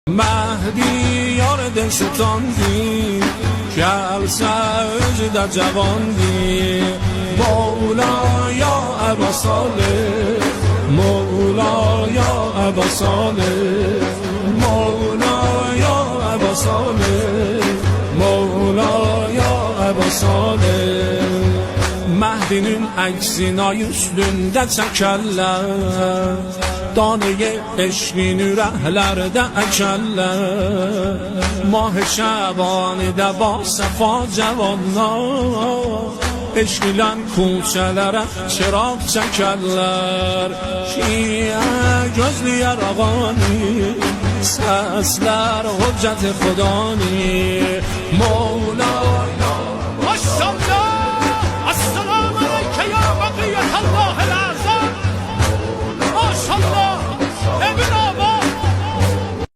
مهدی یار دل ستاندی کل سجده جواندی مولا یا ابا صالح مولا یا ابا صالح مولا یا ابا صالح مولا ya Ebu Salih Mehdi'nin əksina üstündə çəkərlər Danıya eşqin ürəklərdə əkərlər Mah-ı Şəbanidə ba səfa cavanlar Eşq ilə kuçələrə çıraq çəkərlər Şiə gözləyər ağani Səslər hüccət xudani Mevla